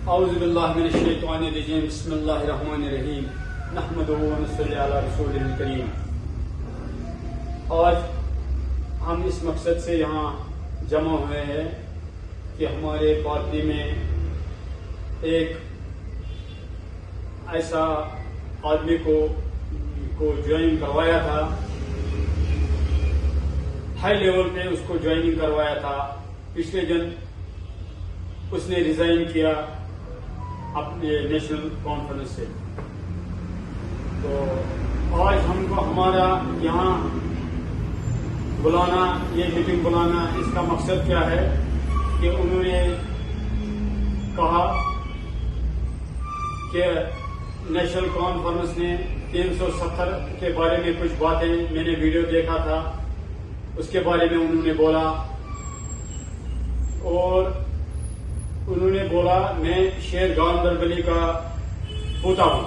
औज़ुबिल्लाहिमिनश्शैतानिर्रजीम बिस्मिल्लाहिर्रहमानिर्रहीम नहमदुहु व नसल्ली अला रसूलिल करीम। आज हम इस मकसद से यहाँ जमा हुए हैं कि हमारे पार्टी में एक ऐसा आदमी को ज्वाइन करवाया था, हाई लेवल पे उसको ज्वाइनिंग करवाया था। पिछले दिन उसने रिजाइन किया अपने नेशनल कॉन्फ्रेंस से। तो आज हमको हमारा यहाँ बुलाना, ये मीटिंग बुलाना, इसका मकसद क्या है कि उन्होंने कहा कि नेशनल कॉन्फ्रेंस ने 370 के बारे में कुछ बातें, मैंने वीडियो देखा था, उसके बारे में उन्होंने बोला। और उन्होंने बोला मैं शेर गांधरबली का पोता हूं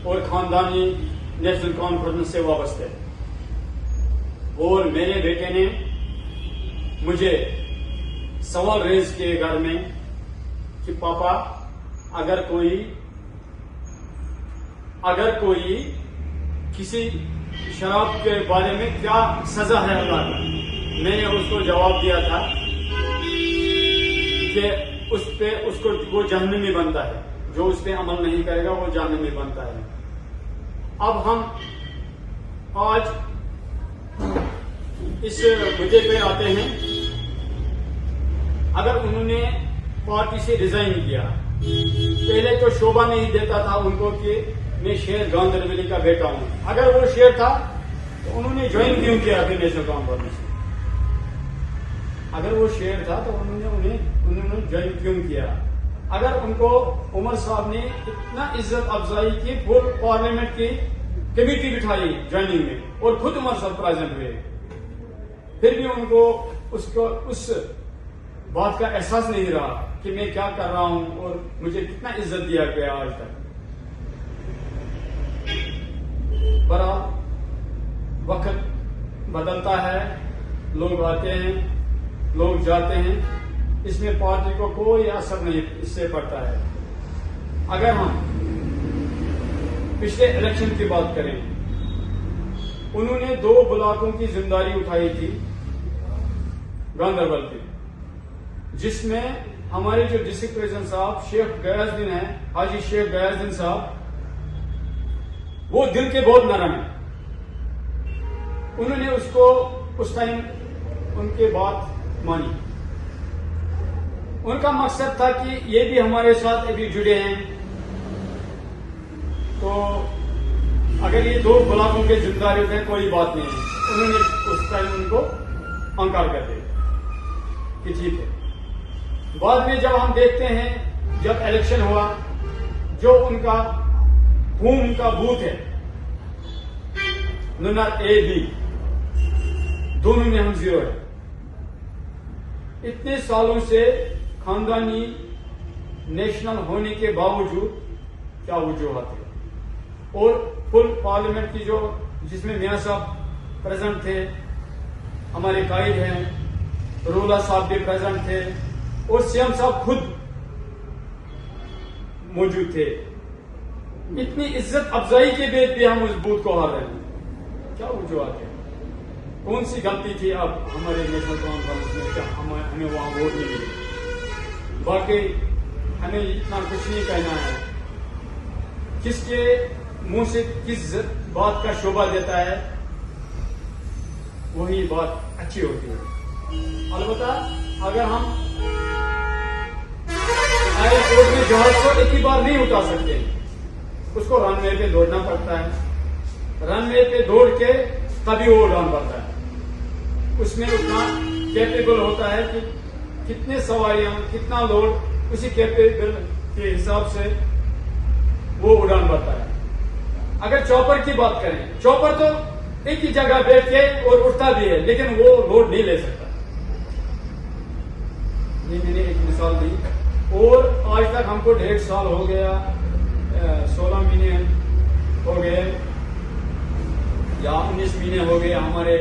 और खानदानी नेशनल कॉन्फ्रेंस से वाबस्ते है। और मेरे बेटे ने मुझे सवाल रेज किए घर में कि पापा, अगर कोई किसी शराब के बारे में क्या सजा है अल्लाह का। मैंने उसको जवाब दिया था कि उसको वो जहन्नमी बनता है, जो उस पर अमल नहीं करेगा वो जहन्नमी बनता है। अब हम आज इस मुद्दे पे आते हैं। अगर उन्होंने पार्टी से रिजाइन किया, पहले तो शोभा नहीं देता था उनको कि मैं शेर गांधरबली का बेटा हूं। अगर वो शेर था तो उन्होंने ज्वाइन क्यों किया फिर नेशनल कॉन्फ्रेंस? अगर वो शेर था तो उन्होंने ज्वाइन क्यों किया? अगर उनको उमर साहब ने इतना इज्जत अफजाई की, फुल पार्लियामेंट की कमेटी बिठाई ज्वाइनिंग में और खुद उमर साहब प्रेजेंट हुए, फिर भी उनको उस बात का एहसास नहीं रहा कि मैं क्या कर रहा हूं और मुझे कितना इज्जत दिया गया आज तक। बड़ा वक्त बदलता है, लोग आते हैं, लोग जाते हैं, इसमें पार्टी को कोई असर नहीं इससे पड़ता है। अगर हम पिछले इलेक्शन की बात करें, उन्होंने 2 ब्लॉकों की जिम्मेदारी उठाई थी गांधरबल की, जिसमें हमारे जो डिस्ट्रिक्ट प्रेसिडेंट साहब शेख गयासुद्दीन है, हाजी शेख गयासुद्दीन साहब, वो दिल के बहुत नरम है। उन्होंने उसको उस टाइम उनके बात मानी। उनका मकसद था कि ये भी हमारे साथ अभी जुड़े हैं, तो अगर ये 2 ब्लॉकों के जिम्मेदारी उठे कोई बात नहीं है। उन्होंने उस टाइम उनको अंकार कर दिया कि ठीक है। बाद में जब हम देखते हैं, जब इलेक्शन हुआ, जो उनका होम का बूथ है नुनर A B, दोनों में हम 0 है। इतने सालों से खानदानी नेशनल होने के बावजूद क्या वजूहत है? और फुल पार्लियामेंट की जिसमें मियां साहब प्रेजेंट थे, हमारे कायद हैं, रोला साहब भी प्रेजेंट थे और सीएम साहब खुद मौजूद थे। इतनी इज्जत अफजाई के बाद भी हम उस बूथ को हार रहे हैं, क्या वजूहत है? कौन सी गलती थी अब हमारे नेशनल कॉन्फ्रेंस में क्या हमें वहां वोट नहीं मिली? बाकी हमें इतना कुछ नहीं कहना है, किसके मुंह से किस बात का शोभा देता है वही बात अच्छी होती है। अलबत्ता अगर हम हाई कोर्ट में जहाज को एक ही बार नहीं उठा सकते, उसको रनवे पे दौड़ना पड़ता है। रनवे पे दौड़ के तभी वो उड़ान पड़ता है। उसमें उतना कैपेबल होता है कि कितने सवारियां, कितना लोड, उसी कैपेबल के हिसाब से वो उड़ान भरता है। अगर चॉपर की बात करें, चॉपर तो एक ही जगह बैठ के और उड़ता भी है, लेकिन वो लोड नहीं ले सकता। ये मैंने एक मिसाल दी। और आज तक हमको 1.5 साल हो गया, 16 महीने हो गए या 19 महीने हो गए हमारे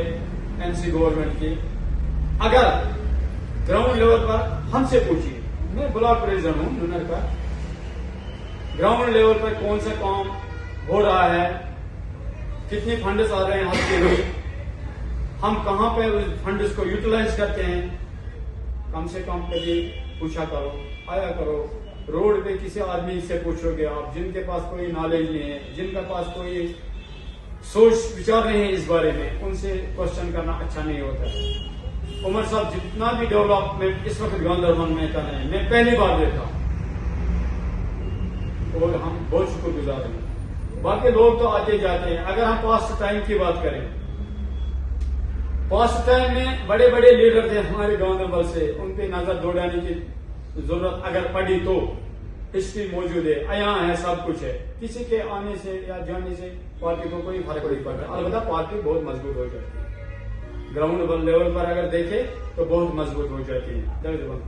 एनसी गवर्नमेंट की। अगर ग्राउंड लेवल पर हमसे पूछिए मैं ब्लॉक प्रेसिडेंट हूँ यूनियन का। ग्राउंड लेवल पर कौन सा काम हो रहा है, कितने फंड्स आ रहे हैं हफ्ते में, हम कहाँ पे उस फंड्स को यूटिलाइज करते हैं, कम से कम कभी पूछा करो, आया करो। रोड पे किसी आदमी से पूछोगे आप, जिनके पास कोई नॉलेज नहीं है, जिनका पास कोई सोच विचार नहीं है इस बारे में, उनसे क्वेश्चन करना अच्छा नहीं होता है। उमर साहब जितना भी डेवलपमेंट इस वक्त गांधरबन में कर रहे हैं, मैं पहली बार देखा हूं और हम बहुत शुक्रगुजार हैं। बाकी लोग तो आते जाते हैं। अगर हम पास्ट टाइम की बात करें, पास्ट टाइम में बड़े बड़े लीडर थे हमारे गांधरबन से, उन पे नजर दौड़ाने की जरूरत अगर पड़ी तो हिस्ट्री मौजूद है, यहाँ है, सब कुछ है। किसी के आने से या जाने से पार्टी को कोई फर्क नहीं पड़ता। अलबत्ता पार्टी बहुत मजबूत हो जाती है, ग्राउंड लेवल पर अगर देखे तो बहुत मजबूत हो जाती है। जय जवान।